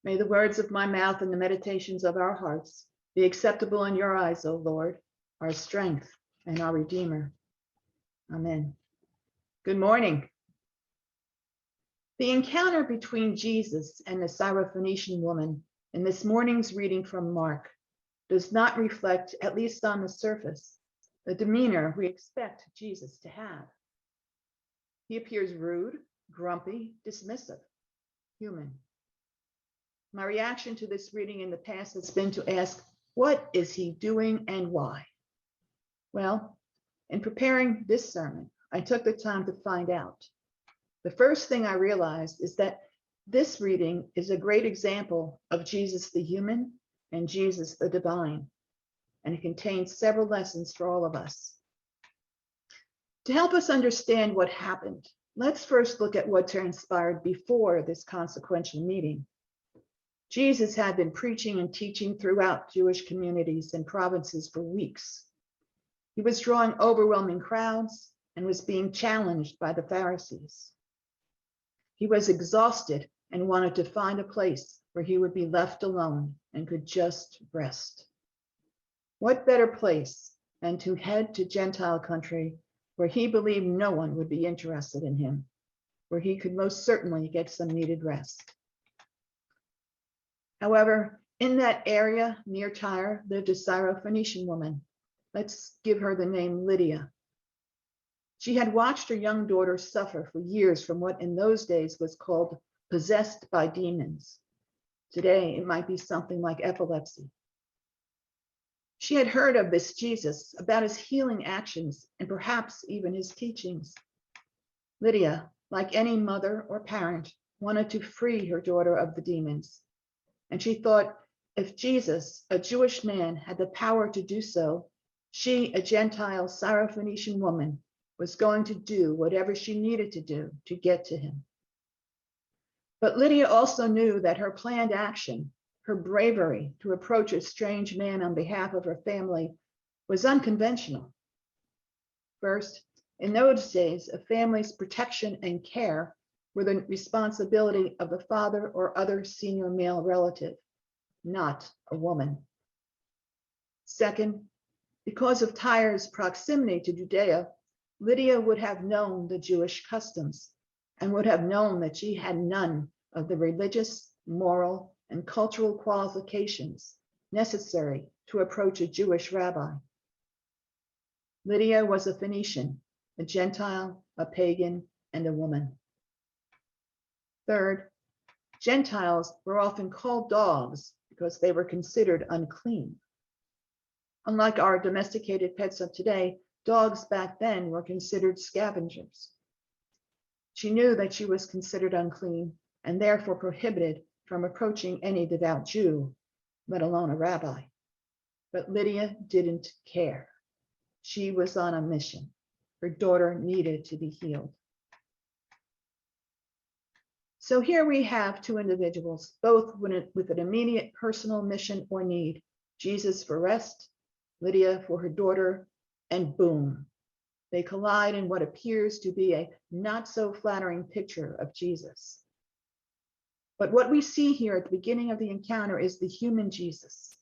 May the words of my mouth and the meditations of our hearts be acceptable in your eyes, O Lord, our strength and our Redeemer. Amen. Good morning. The encounter between Jesus and the Syrophoenician woman in this morning's reading from Mark does not reflect, at least on the surface, the demeanor we expect Jesus to have. He appears rude, grumpy, dismissive, human. My reaction to this reading in the past has been to ask, what is he doing and why? Well, in preparing this sermon, I took the time to find out. The first thing I realized is that this reading is a great example of Jesus the human and Jesus the divine, and it contains several lessons for all of us. To help us understand what happened, let's first look at what transpired before this consequential meeting. Jesus had been preaching and teaching throughout Jewish communities and provinces for weeks. He was drawing overwhelming crowds and was being challenged by the Pharisees. He was exhausted and wanted to find a place where he would be left alone and could just rest. What better place than to head to Gentile country where he believed no one would be interested in him, where he could most certainly get some needed rest. However, in that area near Tyre lived a Syrophoenician woman. Let's give her the name Lydia. She had watched her young daughter suffer for years from what in those days was called possessed by demons. Today, it might be something like epilepsy. She had heard of this Jesus, about his healing actions, and perhaps even his teachings. Lydia, like any mother or parent, wanted to free her daughter of the demons. And she thought, if Jesus, a Jewish man, had the power to do so, she, a Gentile Syrophoenician woman, was going to do whatever she needed to do to get to him. But Lydia also knew that her planned action, her bravery to approach a strange man on behalf of her family, was unconventional. First, in those days, a family's protection and care were the responsibility of the father or other senior male relative, not a woman. Second, because of Tyre's proximity to Judea, Lydia would have known the Jewish customs and would have known that she had none of the religious, moral, and cultural qualifications necessary to approach a Jewish rabbi. Lydia was a Phoenician, a Gentile, a pagan, and a woman. Third, Gentiles were often called dogs because they were considered unclean. Unlike our domesticated pets of today, dogs back then were considered scavengers. She knew that she was considered unclean and therefore prohibited from approaching any devout Jew, let alone a rabbi. But Lydia didn't care. She was on a mission. Her daughter needed to be healed. So here we have two individuals, both with an immediate personal mission or need, Jesus for rest, Lydia for her daughter, and boom, they collide in what appears to be a not so flattering picture of Jesus. But what we see here at the beginning of the encounter is the human Jesus,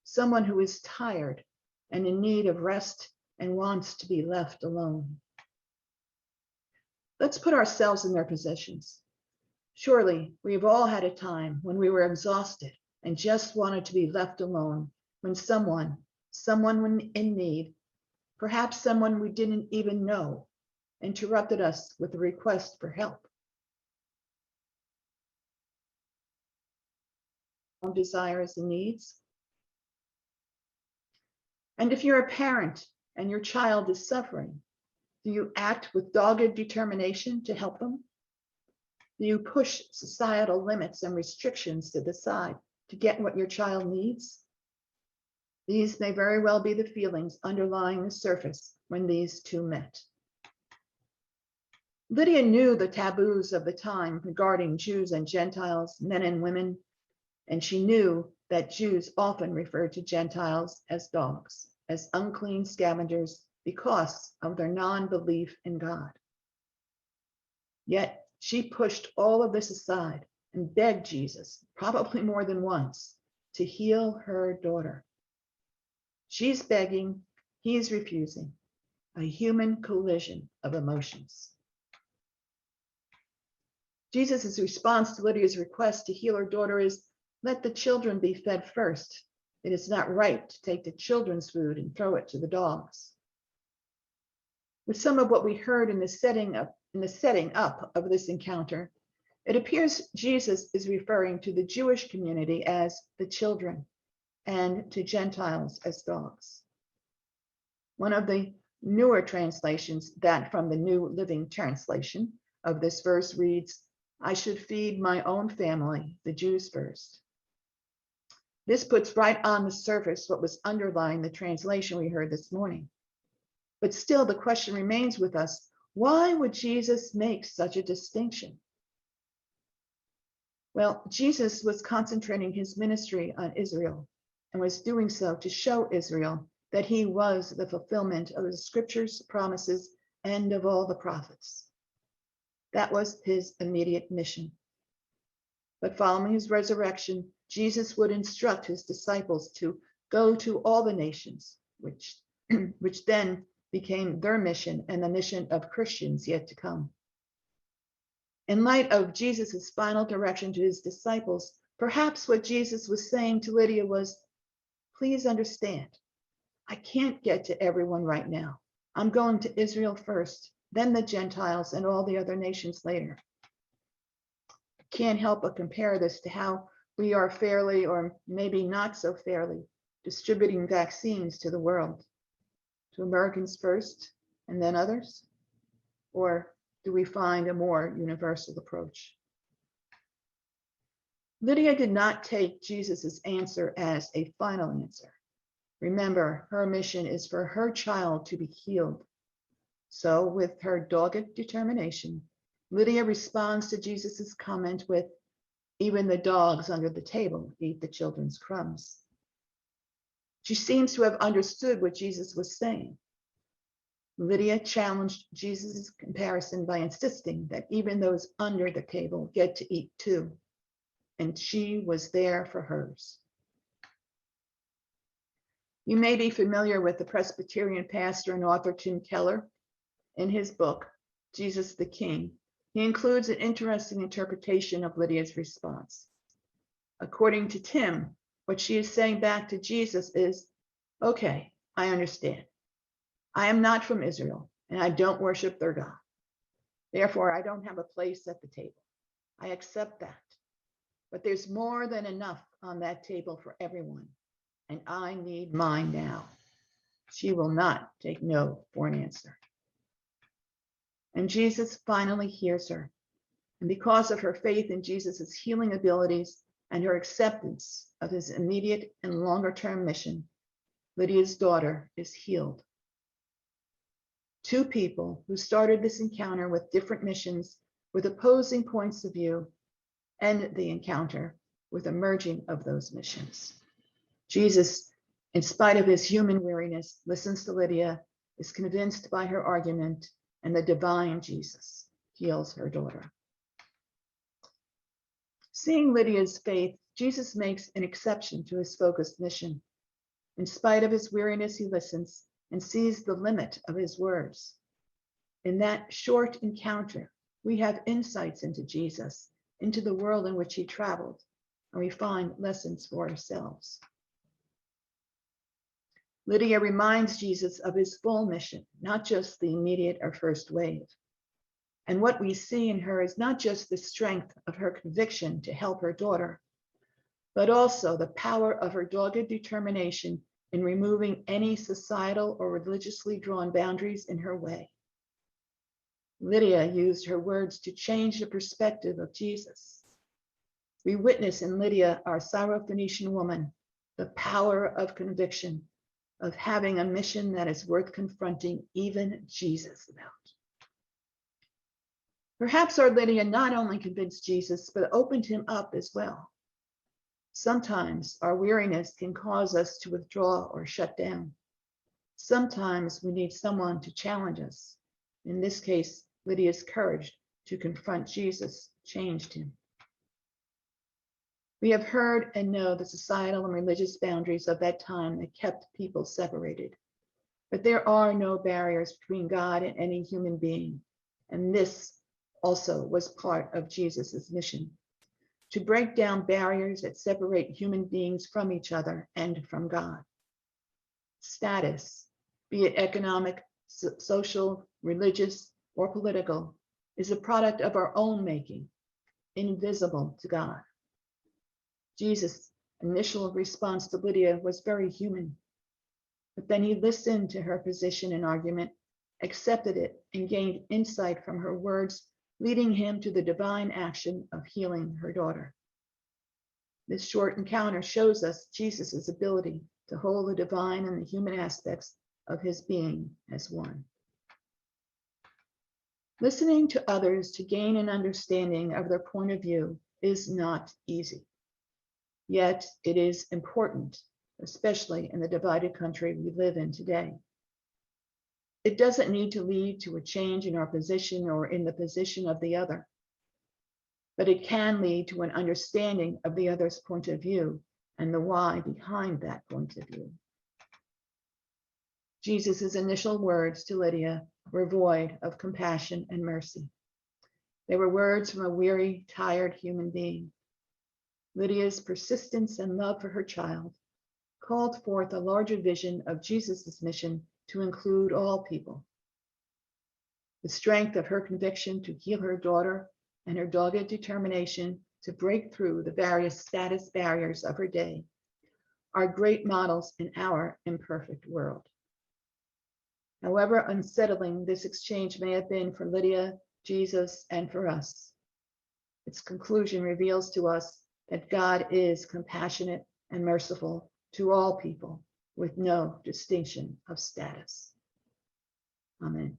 someone who is tired and in need of rest and wants to be left alone. Let's put ourselves in their positions. Surely we've all had a time when we were exhausted and just wanted to be left alone when someone in need, perhaps someone we didn't even know, interrupted us with a request for help. Desires and needs. And if you're a parent and your child is suffering, do you act with dogged determination to help them? Do you push societal limits and restrictions to the side to get what your child needs? These may very well be the feelings underlying the surface when these two met. Lydia knew the taboos of the time regarding Jews and Gentiles, men and women, and she knew that Jews often referred to Gentiles as dogs, as unclean scavengers because of their non-belief in God. Yet she pushed all of this aside and begged Jesus, probably more than once, to heal her daughter. She's begging, he's refusing, a human collision of emotions. Jesus' response to Lydia's request to heal her daughter is, let the children be fed first. It is not right to take the children's food and throw it to the dogs. With some of what we heard in the setting up of this encounter, it appears Jesus is referring to the Jewish community as the children and to Gentiles as dogs. One of the newer translations, that from the New Living Translation of this verse reads, I should feed my own family, the Jews first. This puts right on the surface what was underlying the translation we heard this morning. But still, the question remains with us, why would Jesus make such a distinction? Well, Jesus was concentrating his ministry on Israel and was doing so to show Israel that he was the fulfillment of the scriptures, promises, and of all the prophets. That was his immediate mission. But following his resurrection, Jesus would instruct his disciples to go to all the nations, which then became their mission and the mission of Christians yet to come. In light of Jesus' final direction to his disciples, perhaps what Jesus was saying to Lydia was, please understand, I can't get to everyone right now. I'm going to Israel first, then the Gentiles and all the other nations later. I can't help but compare this to how we are fairly, or maybe not so fairly, distributing vaccines to the world. To Americans first and then others? Or do we find a more universal approach? Lydia did not take Jesus' answer as a final answer. Remember, her mission is for her child to be healed. So with her dogged determination, Lydia responds to Jesus' comment with, even the dogs under the table eat the children's crumbs. She seems to have understood what Jesus was saying. Lydia challenged Jesus' comparison by insisting that even those under the table get to eat too, and she was there for hers. You may be familiar with the Presbyterian pastor and author Tim Keller. In his book, Jesus the King, he includes an interesting interpretation of Lydia's response. According to Tim, what she is saying back to Jesus is, okay, I understand. I am not from Israel, and I don't worship their God. Therefore, I don't have a place at the table. I accept that. But there's more than enough on that table for everyone, and I need mine now. She will not take no for an answer. And Jesus finally hears her. And because of her faith in Jesus' healing abilities and her acceptance of his immediate and longer-term mission, Lydia's daughter is healed. Two people who started this encounter with different missions, with opposing points of view, end the encounter with a merging of those missions. Jesus, in spite of his human weariness, listens to Lydia, is convinced by her argument, and the divine Jesus heals her daughter. Seeing Lydia's faith, Jesus makes an exception to his focused mission. In spite of his weariness, he listens and sees the limit of his words. In that short encounter, we have insights into Jesus, into the world in which he traveled, and we find lessons for ourselves. Lydia reminds Jesus of his full mission, not just the immediate or first wave. And what we see in her is not just the strength of her conviction to help her daughter, but also the power of her dogged determination in removing any societal or religiously drawn boundaries in her way. Lydia used her words to change the perspective of Jesus. We witness in Lydia, our Syrophoenician woman, the power of conviction, of having a mission that is worth confronting even Jesus about. Perhaps our Lydia not only convinced Jesus, but opened him up as well. Sometimes our weariness can cause us to withdraw or shut down. Sometimes we need someone to challenge us. In this case, Lydia's courage to confront Jesus changed him. We have heard and know the societal and religious boundaries of that time that kept people separated. But there are no barriers between God and any human being. And this also was part of Jesus's mission, to break down barriers that separate human beings from each other and from God. Status, be it economic, social, religious, or political, is a product of our own making, invisible to God. Jesus' initial response to Lydia was very human, but then he listened to her position and argument, accepted it, and gained insight from her words, leading him to the divine action of healing her daughter. This short encounter shows us Jesus' ability to hold the divine and the human aspects of his being as one. Listening to others to gain an understanding of their point of view is not easy. Yet it is important, especially in the divided country we live in today. It doesn't need to lead to a change in our position or in the position of the other, but it can lead to an understanding of the other's point of view and the why behind that point of view. Jesus' initial words to Lydia were void of compassion and mercy. They were words from a weary, tired human being. Lydia's persistence and love for her child called forth a larger vision of Jesus' mission to include all people. The strength of her conviction to heal her daughter and her dogged determination to break through the various status barriers of her day are great models in our imperfect world. However unsettling this exchange may have been for Lydia, Jesus, and for us, its conclusion reveals to us that God is compassionate and merciful to all people with no distinction of status. Amen.